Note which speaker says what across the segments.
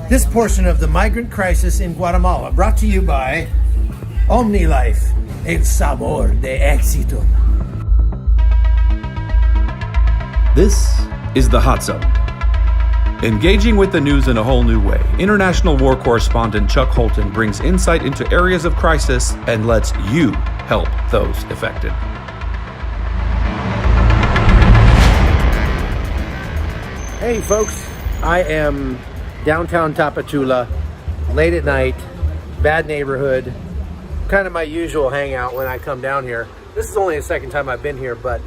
Speaker 1: This portion of the migrant crisis in Guatemala brought to you by OmniLife, el sabor de éxito.
Speaker 2: This is the Hot Zone. Engaging with the news in a whole new way, international war correspondent Chuck Holton brings insight into areas of crisis and lets you help those affected.
Speaker 1: Hey folks, I am downtown Tapachula, late at night, bad neighborhood, kind of my usual hangout when I come down here. This is only the second time I've been here, but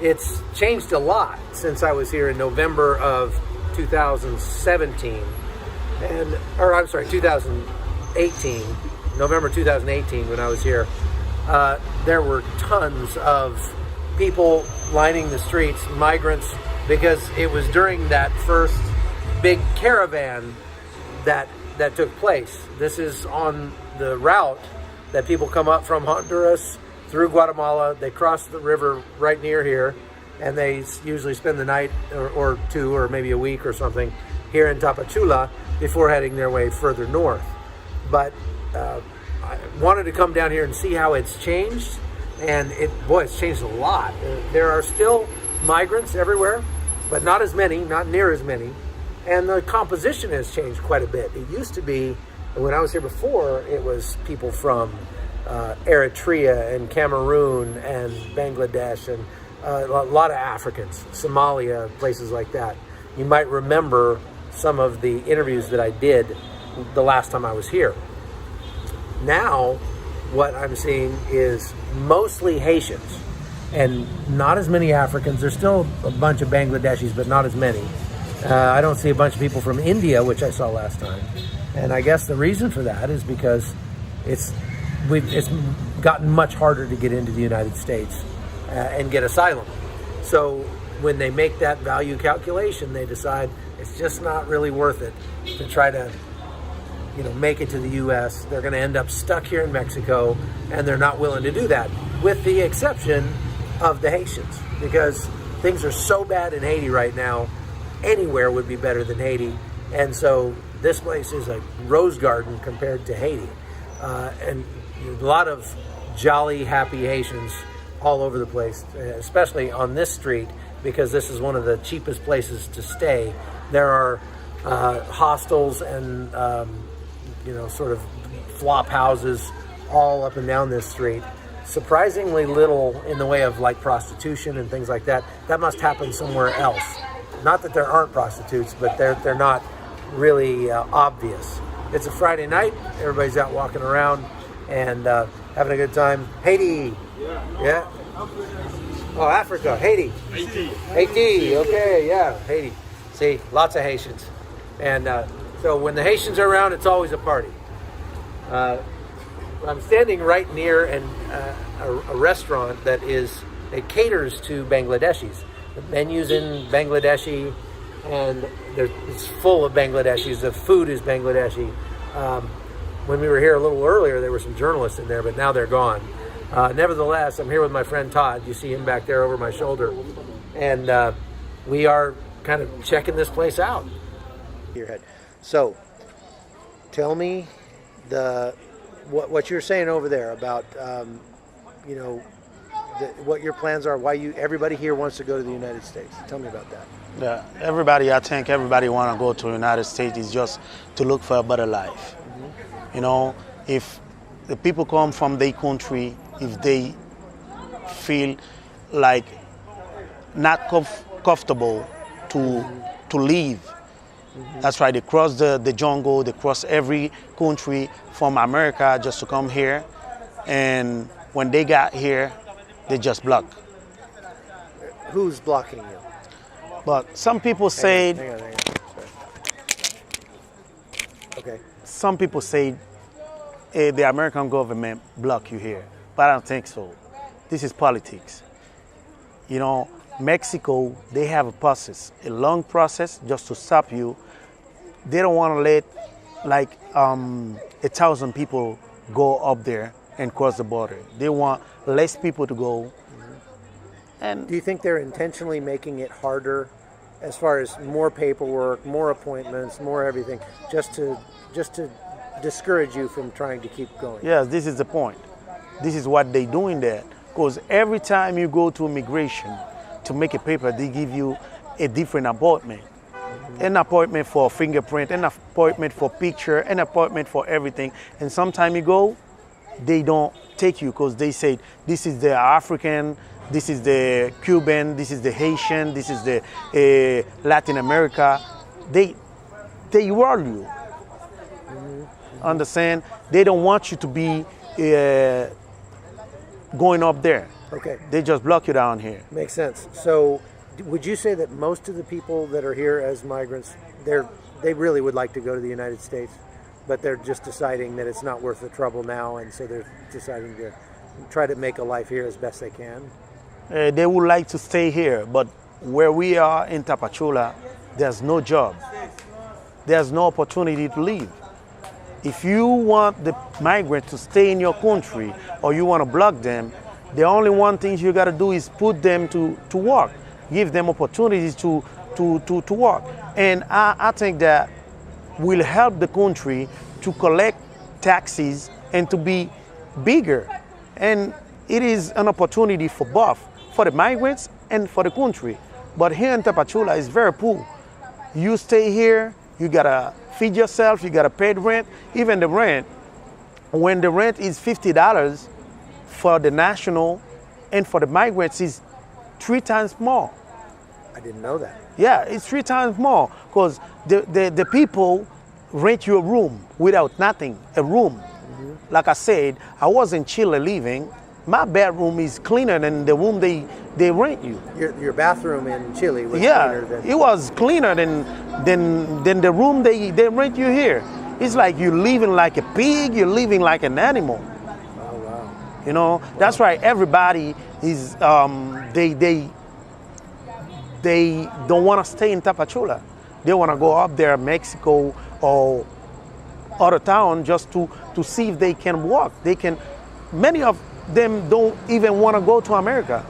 Speaker 1: it's changed a lot since I was here in November of 2017, 2018, November 2018 when I was here. There were tons of people lining the streets, migrants, because it was during that first big caravan that took place. This is on the route that people come up from Honduras through Guatemala. They cross the river right near here, and they usually spend the night or two or maybe a week or something here in Tapachula before heading their way further north. But I wanted to come down here and see how it's changed, and it's changed a lot. There are still migrants everywhere, but not as many, not near as many. And the composition has changed quite a bit. It used to be, when I was here before, it was people from Eritrea and Cameroon and Bangladesh and a lot of Africans, Somalia, places like that. You might remember some of the interviews that I did the last time I was here. Now, what I'm seeing is mostly Haitians and not as many Africans. There's still a bunch of Bangladeshis, but not as many. I don't see a bunch of people from India, which I saw last time. And I guess the reason for that is because it's gotten much harder to get into the United States and get asylum. So when they make that value calculation, they decide it's just not really worth it to try to, make it to the U.S. They're going to end up stuck here in Mexico, and they're not willing to do that, with the exception of the Haitians, because things are so bad in Haiti right now. Anywhere would be better than Haiti, and so this place is a rose garden compared to Haiti, and a lot of jolly, happy Haitians all over the place, especially on this street, because this is one of the cheapest places to stay. There are hostels and sort of flop houses all up and down this street. Surprisingly little in the way of like prostitution and things like that. That must happen somewhere else. Not that there aren't prostitutes, but they're not really obvious. It's a Friday night. Everybody's out walking around and having a good time. Haiti. Yeah. Oh, Africa. Haiti. Haiti. Okay, yeah. Haiti. See, lots of Haitians. And so when the Haitians are around, it's always a party. I'm standing right near a restaurant that caters to Bangladeshis. The menu's in Bangladeshi, and it's full of Bangladeshis. The food is Bangladeshi. When we were here a little earlier, there were some journalists in there, but now they're gone. Nevertheless, I'm here with my friend Todd. You see him back there over my shoulder. And we are kind of checking this place out. Your head. So, tell me what you're saying over there about, what your plans are, why everybody here wants to go to the United States. Tell me about that.
Speaker 3: Yeah, I think everybody want to go to the United States is just to look for a better life. Mm-hmm. If the people come from their country, if they feel like not comfortable to live, mm-hmm. That's right, they cross the jungle, they cross every country from America just to come here, and when they got here, they just block.
Speaker 1: Who's blocking you?
Speaker 3: But some people say.
Speaker 1: Hang on. Okay.
Speaker 3: Some people say the American government block you here, but I don't think so. This is politics. Mexico, they have a process, a long process just to stop you. They don't want to let 1,000 people go up there and cross the border. They want less people to go.
Speaker 1: And do you think they're intentionally making it harder as far as more paperwork, more appointments, more everything, just to discourage you from trying to keep going.
Speaker 3: Yes, this is the point. This is what they doing there. Because every time you go to immigration to make a paper, they give you a different appointment. An appointment for fingerprint, an appointment for picture, an appointment for everything. And sometime you go, they don't take you because they say this is the African, this is the Cuban, this is the Haitian, this is the Latin America. They roll you. Understand? They don't want you to be going up there.
Speaker 1: Okay.
Speaker 3: They just block you down here.
Speaker 1: Makes sense. So would you say that most of the people that are here as migrants, they really would like to go to the United States, but they're just deciding that it's not worth the trouble now, and so they're deciding to try to make a life here as best they can?
Speaker 3: They would like to stay here, but where we are in Tapachula, there's no job. There's no opportunity to leave. If you want the migrants to stay in your country or you want to block them, the only one thing you got to do is put them to work, give them opportunities to work. And I think that will help the country to collect taxes and to be bigger. And it is an opportunity for both, for the migrants and for the country. But here in Tapachula, it's very poor. You stay here, you gotta feed yourself, you gotta pay the rent. Even the rent, when the rent is $50 for the national and for the migrants is 3 times more.
Speaker 1: I didn't know that.
Speaker 3: Yeah, it's 3 times more because the people rent you a room without nothing, a room. Mm-hmm. Like I said, I was in Chile living. My bedroom is cleaner than the room they rent you.
Speaker 1: Your bathroom in Chile was
Speaker 3: cleaner
Speaker 1: than...
Speaker 3: it was cleaner than the room they rent you here. It's like you're living like a pig, you're living like an animal.
Speaker 1: Oh, wow.
Speaker 3: You know, wow. That's why everybody is, they don't want to stay in Tapachula. They want to go up there, Mexico or other town just to see if they can walk. Many of them don't even want to go to America.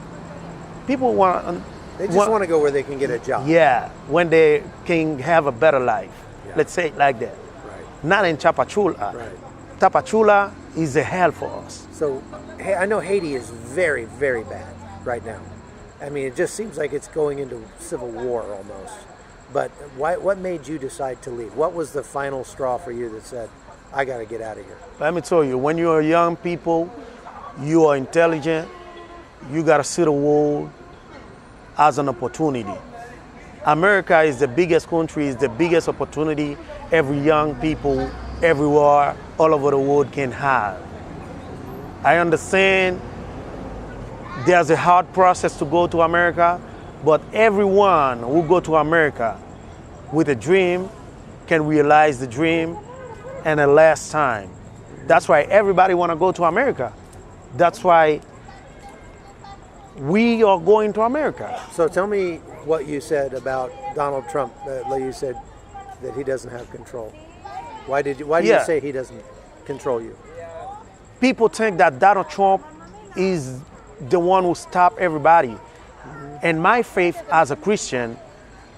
Speaker 3: People want.
Speaker 1: They just want to go where they can get a job.
Speaker 3: Yeah, when they can have a better life.
Speaker 1: Yeah.
Speaker 3: Let's say it like that.
Speaker 1: Right.
Speaker 3: Not in Tapachula.
Speaker 1: Right.
Speaker 3: Tapachula is a hell for us.
Speaker 1: So, I know Haiti is very, very bad right now. I mean, it just seems like it's going into civil war almost. But what made you decide to leave? What was the final straw for you that said, I got to get out of here?
Speaker 3: Let me tell you, when you're young people, you are intelligent, you got to see the world as an opportunity. America is the biggest country, is the biggest opportunity every young people everywhere, all over the world can have. I understand there's a hard process to go to America, but everyone who go to America with a dream can realize the dream in a less time. That's why everybody want to go to America. That's why we are going to America.
Speaker 1: So tell me what you said about Donald Trump. You said that he doesn't have control. Why do you say he doesn't control you?
Speaker 3: People think that Donald Trump is the one who stopped everybody. Mm-hmm. And my faith as a Christian,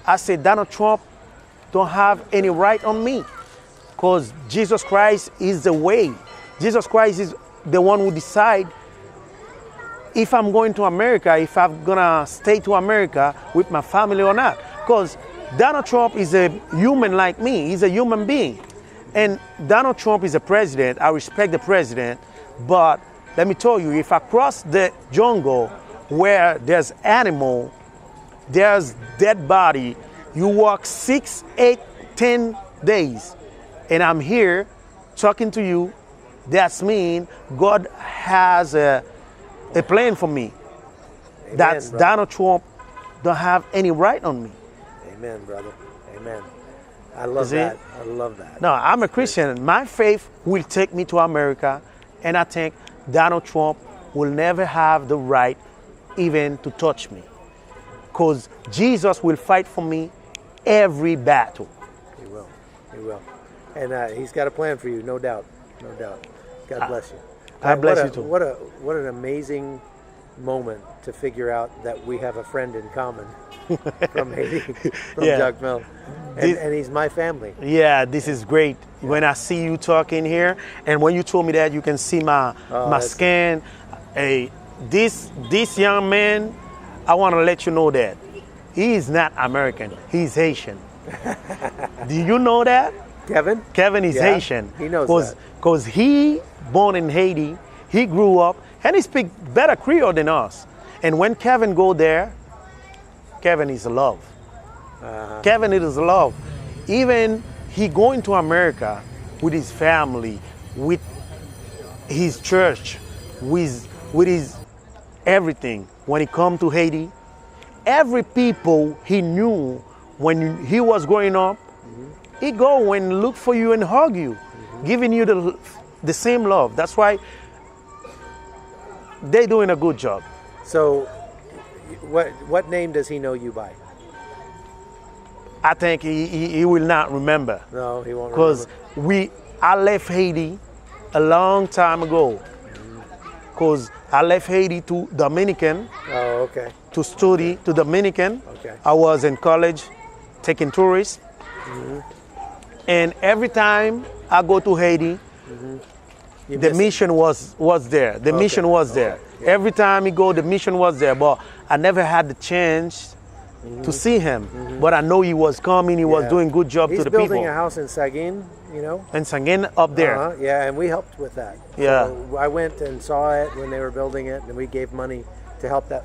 Speaker 3: I say Donald Trump don't have any right on me because Jesus Christ is the way. Jesus Christ is the one who decide if I'm going to America, if I'm gonna stay to America with my family or not. Because Donald Trump is a human like me. He's a human being. And Donald Trump is a president. I respect the president. But let me tell you, if I cross the jungle where there's animal, there's dead body, you walk 6, 8, 10 days, and I'm here talking to you, that's mean God has a plan for me.
Speaker 1: Amen,
Speaker 3: that's
Speaker 1: brother.
Speaker 3: Donald Trump don't have any right on me.
Speaker 1: Amen, brother. Amen. I love that. I love that.
Speaker 3: No, I'm a Christian. My faith will take me to America, and I think Donald Trump will never have the right even to touch me. Because Jesus will fight for me every battle.
Speaker 1: He will. He will. And he's got a plan for you, no doubt. No doubt. God bless you.
Speaker 3: God bless you too.
Speaker 1: What an amazing moment to figure out that we have a friend in common from Haiti, from
Speaker 3: Yeah.
Speaker 1: Jacmel. And he's my family.
Speaker 3: Yeah, this is great. When I see you talking here, and when you told me that, you can see my
Speaker 1: that's-
Speaker 3: scan. Hey, this young man, I want to let you know that he is not American. He's Haitian. Do you know that?
Speaker 1: Kevin?
Speaker 3: Kevin is
Speaker 1: Yeah,
Speaker 3: Haitian.
Speaker 1: he knows that.
Speaker 3: Because he born in Haiti, he grew up, and he speak better Creole than us. And when Kevin go there, Kevin is love. Kevin is love. Even he going to America with his family, with his church, with his everything. When he come to Haiti, every people he knew when he was growing up, he go and look for you and hug you, giving you the same love. That's why they're doing a good job.
Speaker 1: So, what name does he know you by?
Speaker 3: I think he will not remember.
Speaker 1: No, he won't
Speaker 3: Because
Speaker 1: remember.
Speaker 3: I left Haiti a long time ago. Because I left Haiti to Dominican
Speaker 1: Oh, okay.
Speaker 3: to study to Dominican.
Speaker 1: Okay.
Speaker 3: I was in college taking tourists. And every time I go to Haiti,
Speaker 1: You
Speaker 3: the
Speaker 1: miss it.
Speaker 3: mission was there. The mission was there.
Speaker 1: Yeah.
Speaker 3: Every time he go, the mission was there. But I never had the chance to see him. But I know he was coming. He was
Speaker 1: Yeah.
Speaker 3: doing good job
Speaker 1: He's
Speaker 3: to the
Speaker 1: building
Speaker 3: people.
Speaker 1: a house in Seguin, you know?
Speaker 3: And Sanguin up there.
Speaker 1: Yeah, and we helped with that.
Speaker 3: Yeah.
Speaker 1: So I went and saw it when they were building it, and we gave money to help that.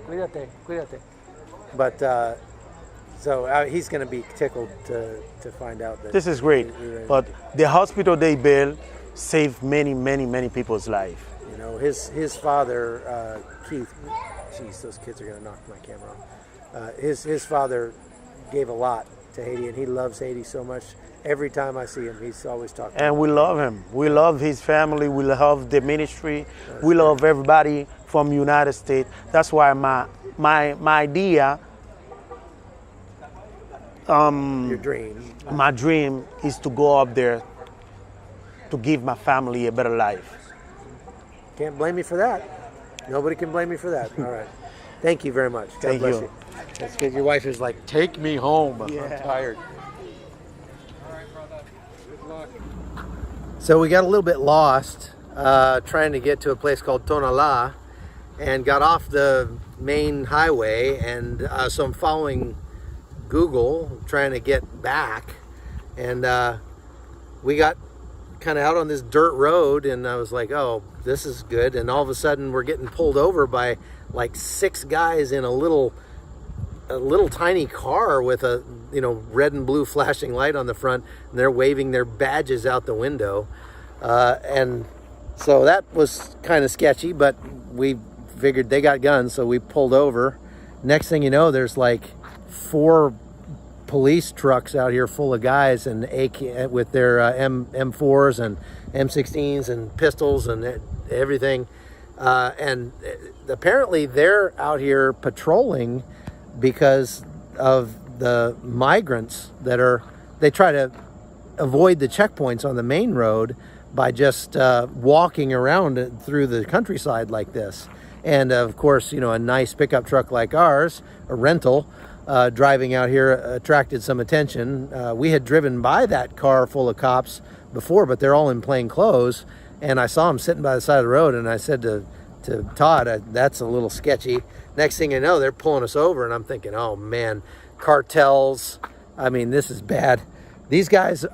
Speaker 1: Cuídate, cuídate. But so he's going to be tickled to find out that.
Speaker 3: This is great. But the hospital they built saved many people's life.
Speaker 1: You know, his father, Keith. Jeez, those kids are going to knock my camera off. His father gave a lot to Haiti, and he loves Haiti so much. Every time I see him, he's always talking.
Speaker 3: And we love him. We love his family. We love the ministry. We love everybody from United States. That's why my idea,
Speaker 1: Your dream.
Speaker 3: my dream is to go up there to give my family a better life.
Speaker 1: Can't blame me for that. Nobody can blame me for that. All right. Thank you very much. God
Speaker 3: Thank
Speaker 1: bless
Speaker 3: you.
Speaker 1: you. That's good. Your wife is like, take me home. I'm tired. So we got a little bit lost trying to get to a place called Tonalá and got off the main highway. And so I'm following Google trying to get back. And we got kind of out on this dirt road, and I was like, oh, this is good. And all of a sudden we're getting pulled over by like 6 guys in a little tiny car with a red and blue flashing light on the front, and they're waving their badges out the window, and so that was kind of sketchy, but we figured they got guns, so we pulled over. Next thing you know, there's like 4 police trucks out here full of guys and AK with their M4s and M16s and pistols and everything, and apparently they're out here patrolling because of the migrants they try to avoid the checkpoints on the main road by just walking around through the countryside like this. And of course, a nice pickup truck like ours, a rental, driving out here attracted some attention. We had driven by that car full of cops before, but they're all in plain clothes. And I saw them sitting by the side of the road, and I said to Todd, that's a little sketchy. Next thing you know, they're pulling us over, and I'm thinking, oh man, cartels. I mean, this is bad. These guys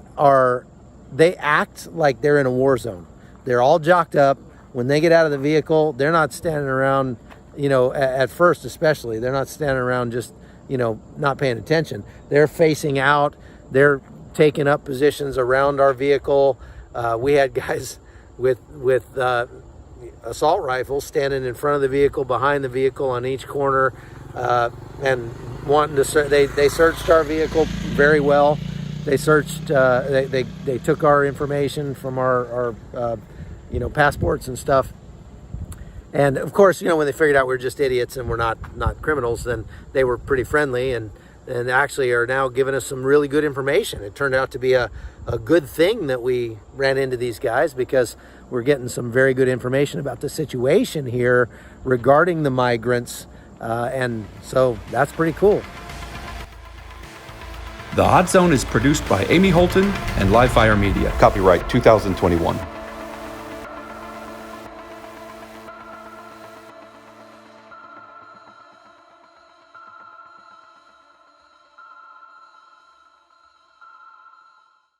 Speaker 1: they act like they're in a war zone. They're all jocked up. When they get out of the vehicle, they're not standing around, at first especially, they're not standing around just, not paying attention. They're facing out. They're taking up positions around our vehicle. We had guys with assault rifles standing in front of the vehicle, behind the vehicle, on each corner, and wanting to. They searched our vehicle very well. They searched. They took our information from our passports and stuff. And of course, when they figured out we were just idiots and we're not criminals, then they were pretty friendly, and and actually are now giving us some really good information. It turned out to be a good thing that we ran into these guys, because we're getting some very good information about the situation here regarding the migrants, and so that's pretty cool.
Speaker 2: The Hot Zone is produced by Amy Holton and Livefire Media.
Speaker 4: Copyright 2021.